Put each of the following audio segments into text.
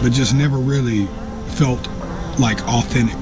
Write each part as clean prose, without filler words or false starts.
but just never really felt like authentic.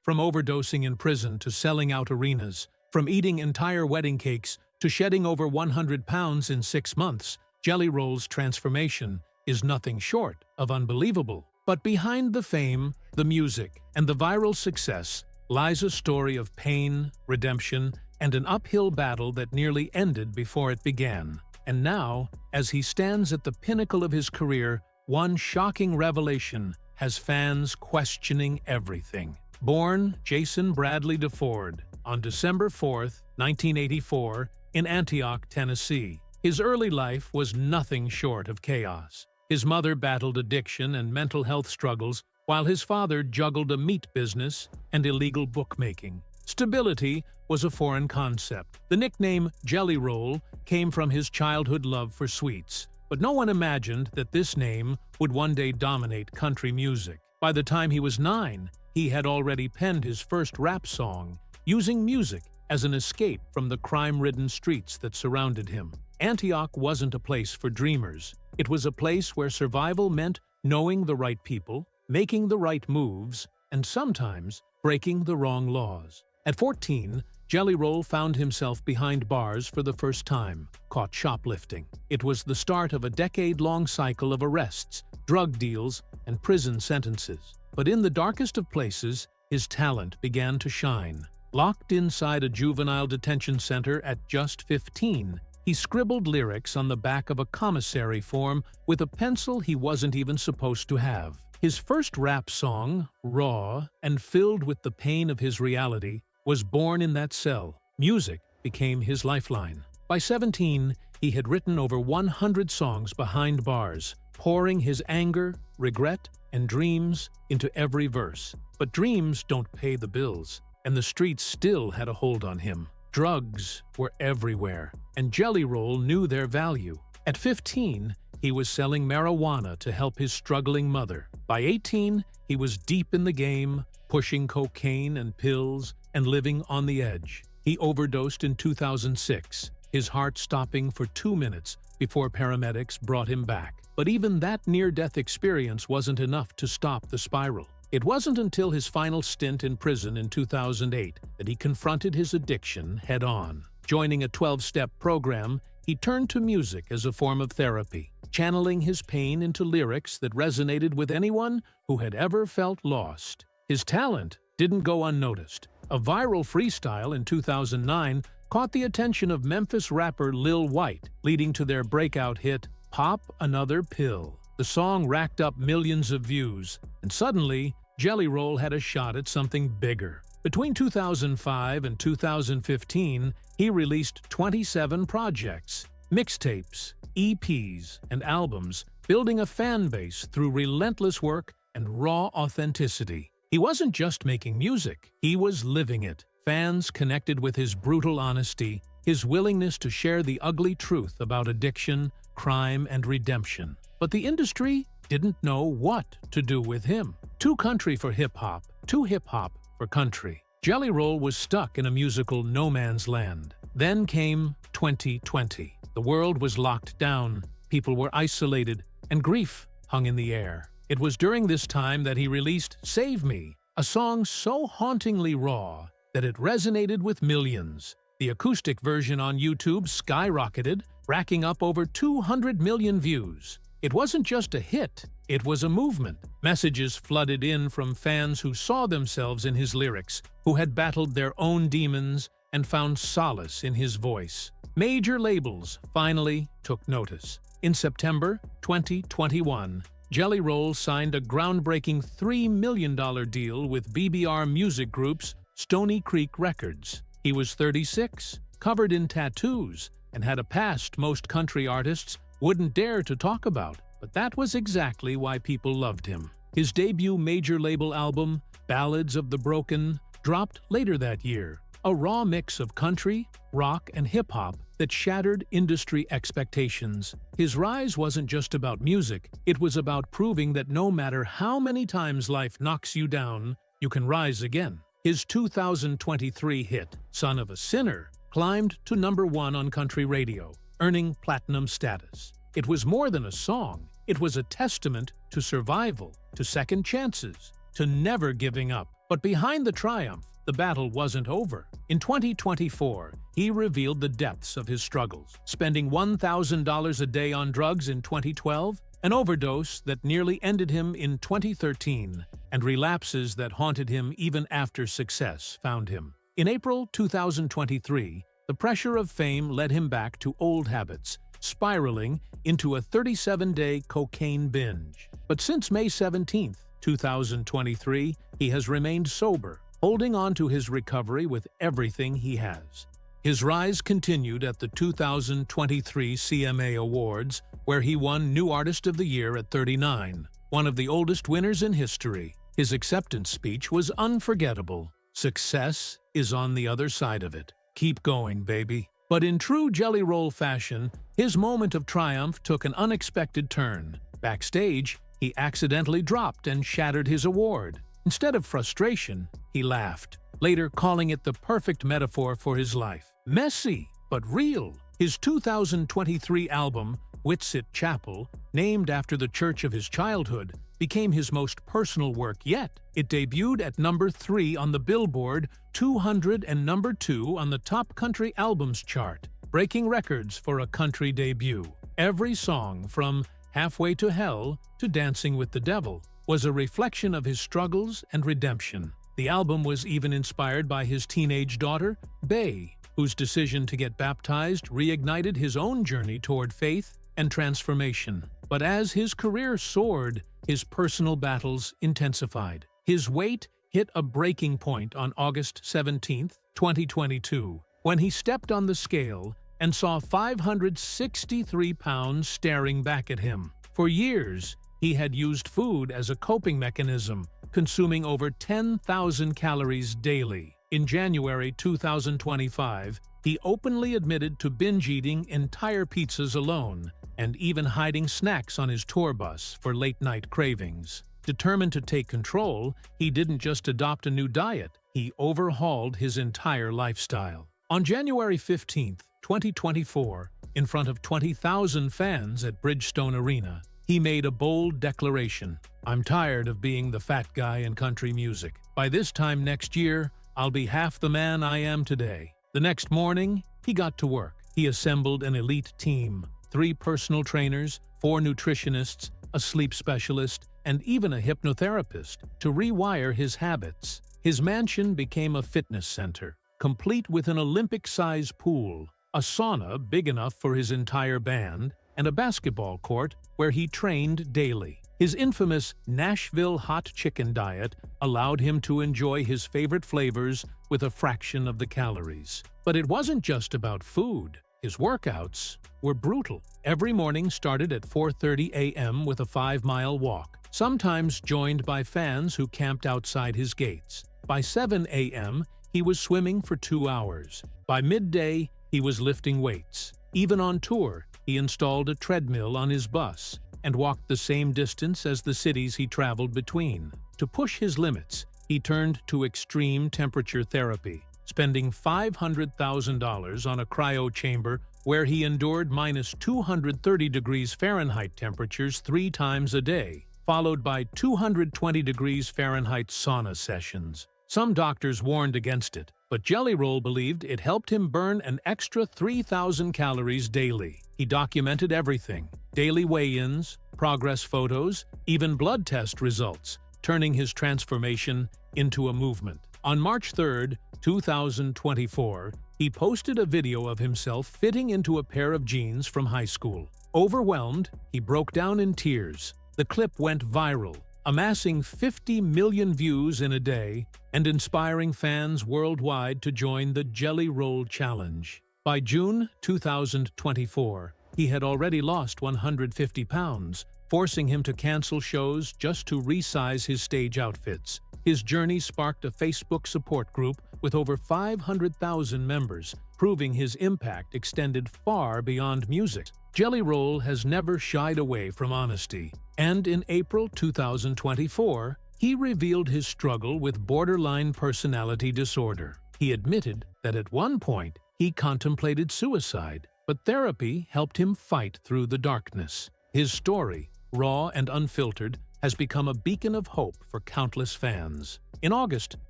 From overdosing in prison to selling out arenas, from eating entire wedding cakes to shedding over 100 pounds in 6 months, Jelly Roll's transformation is nothing short of unbelievable. But behind the fame, the music, and the viral success lies a story of pain, redemption, and an uphill battle that nearly ended before it began. And now, as he stands at the pinnacle of his career, one shocking revelation has fans questioning everything. Born Jason Bradley DeFord on December 4, 1984, in Antioch, Tennessee, his early life was nothing short of chaos. His mother battled addiction and mental health struggles, while his father juggled a meat business and illegal bookmaking. Stability was a foreign concept. The nickname Jelly Roll came from his childhood love for sweets, but no one imagined that this name would one day dominate country music. By the time he was 9, he had already penned his first rap song, using music as an escape from the crime-ridden streets that surrounded him. Antioch wasn't a place for dreamers. It was a place where survival meant knowing the right people, making the right moves, and sometimes breaking the wrong laws. At 14, Jelly Roll found himself behind bars for the first time, caught shoplifting. It was the start of a decade-long cycle of arrests, drug deals, and prison sentences. But in the darkest of places, his talent began to shine. Locked inside a juvenile detention center at just 15, he scribbled lyrics on the back of a commissary form with a pencil he wasn't even supposed to have. His first rap song, raw and filled with the pain of his reality, was born in that cell. Music became his lifeline. By 17, he had written over 100 songs behind bars, pouring his anger, regret, and dreams into every verse. But dreams don't pay the bills, and the streets still had a hold on him. Drugs were everywhere, and Jelly Roll knew their value. At 15, he was selling marijuana to help his struggling mother. By 18, he was deep in the game, pushing cocaine and pills and living on the edge. He overdosed in 2006, his heart stopping for 2 minutes before paramedics brought him back. But even that near-death experience wasn't enough to stop the spiral. It wasn't until his final stint in prison in 2008 that he confronted his addiction head-on. Joining a 12-step program, he turned to music as a form of therapy, channeling his pain into lyrics that resonated with anyone who had ever felt lost. His talent didn't go unnoticed. A viral freestyle in 2009 caught the attention of Memphis rapper Lil White, leading to their breakout hit, Pop Another Pill. The song racked up millions of views, and suddenly, Jelly Roll had a shot at something bigger. Between 2005 and 2015, he released 27 projects, mixtapes, EPs, and albums, building a fan base through relentless work and raw authenticity. He wasn't just making music, he was living it. Fans connected with his brutal honesty, his willingness to share the ugly truth about addiction, crime, and redemption. But the industry didn't know what to do with him. Too country for hip-hop, too hip-hop for country. Jelly Roll was stuck in a musical no man's land. Then came 2020. The world was locked down, people were isolated, and grief hung in the air. It was during this time that he released Save Me, a song so hauntingly raw that it resonated with millions. The acoustic version on YouTube skyrocketed, racking up over 200 million views. It wasn't just a hit, it was a movement. Messages flooded in from fans who saw themselves in his lyrics, who had battled their own demons and found solace in his voice. Major labels finally took notice. In September 2021, Jelly Roll signed a groundbreaking $3 million deal with BBR Music Group's Stony Creek Records. He was 36, covered in tattoos, and had a past most country artists wouldn't dare to talk about. But that was exactly why people loved him. His debut major label album, Ballads of the Broken, dropped later that year, a raw mix of country, rock, and hip-hop that shattered industry expectations. His rise wasn't just about music, it was about proving that no matter how many times life knocks you down, you can rise again. His 2023 hit, Son of a Sinner, climbed to #1 on country radio, earning platinum status. It was more than a song, It was a testament to survival, to second chances, to never giving up. But behind the triumph, the battle wasn't over. In 2024, he revealed the depths of his struggles, spending $1,000 a day on drugs in 2012, an overdose that nearly ended him in 2013, and relapses that haunted him even after success found him. In April 2023, the pressure of fame led him back to old habits, spiraling into a 37-day cocaine binge. But since May 17, 2023, he has remained sober, holding on to his recovery with everything he has. His rise continued at the 2023 CMA Awards, where he won New Artist of the Year at 39, one of the oldest winners in history. His acceptance speech was unforgettable. Success is on the other side of it. Keep going, baby. But in true Jelly Roll fashion, his moment of triumph took an unexpected turn. Backstage, he accidentally dropped and shattered his award. Instead of frustration, he laughed, later calling it the perfect metaphor for his life. Messy, but real. His 2023 album, Whitsit Chapel, named after the church of his childhood, became his most personal work yet. It debuted at number 3 on the Billboard 200 and number 2 on the Top Country Albums chart, breaking records for a country debut. Every song, from Halfway to Hell to Dancing with the Devil, was a reflection of his struggles and redemption. The album was even inspired by his teenage daughter, Bay, whose decision to get baptized reignited his own journey toward faith and transformation. But as his career soared, his personal battles intensified. His weight hit a breaking point on August 17, 2022, when he stepped on the scale and saw 563 pounds staring back at him. For years, he had used food as a coping mechanism, consuming over 10,000 calories daily. In January 2025, he openly admitted to binge eating entire pizzas alone and even hiding snacks on his tour bus for late-night cravings. Determined to take control, he didn't just adopt a new diet, he overhauled his entire lifestyle. On January 15, 2024, in front of 20,000 fans at Bridgestone Arena, he made a bold declaration. "I'm tired of being the fat guy in country music. By this time next year, I'll be half the man I am today." The next morning, he got to work. He assembled an elite team, 3 personal trainers, 4 nutritionists, a sleep specialist, and even a hypnotherapist to rewire his habits. His mansion became a fitness center, complete with an Olympic-size pool, a sauna big enough for his entire band, and a basketball court where he trained daily. His infamous Nashville hot chicken diet allowed him to enjoy his favorite flavors with a fraction of the calories. But it wasn't just about food. His workouts were brutal. Every morning started at 4:30 a.m. with a 5-mile walk, sometimes joined by fans who camped outside his gates. By 7 a.m., he was swimming for 2 hours. By midday, he was lifting weights. Even on tour, he installed a treadmill on his bus and walked the same distance as the cities he traveled between. To push his limits, he turned to extreme temperature therapy, spending $500,000 on a cryo chamber where he endured minus 230 degrees Fahrenheit temperatures 3 times a day, followed by 220 degrees Fahrenheit sauna sessions. Some doctors warned against it, but Jelly Roll believed it helped him burn an extra 3,000 calories daily. He documented everything: daily weigh-ins, progress photos, even blood test results, turning his transformation into a movement. On March 3, 2024, he posted a video of himself fitting into a pair of jeans from high school. Overwhelmed, he broke down in tears. The clip went viral, amassing 50 million views in a day and inspiring fans worldwide to join the Jelly Roll Challenge. By June 2024, he had already lost 150 pounds, forcing him to cancel shows just to resize his stage outfits. His journey sparked a Facebook support group with over 500,000 members, proving his impact extended far beyond music. Jelly Roll has never shied away from honesty, and in April 2024, he revealed his struggle with borderline personality disorder. He admitted that at one point he contemplated suicide, but therapy helped him fight through the darkness. His story raw and unfiltered, has become a beacon of hope for countless fans. In August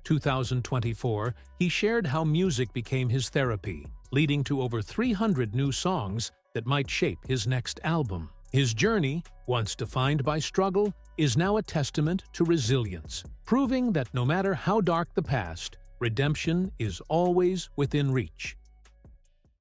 2024, he shared how music became his therapy, leading to over 300 new songs that might shape his next album. His journey, once defined by struggle, is now a testament to resilience, proving that no matter how dark the past, redemption is always within reach.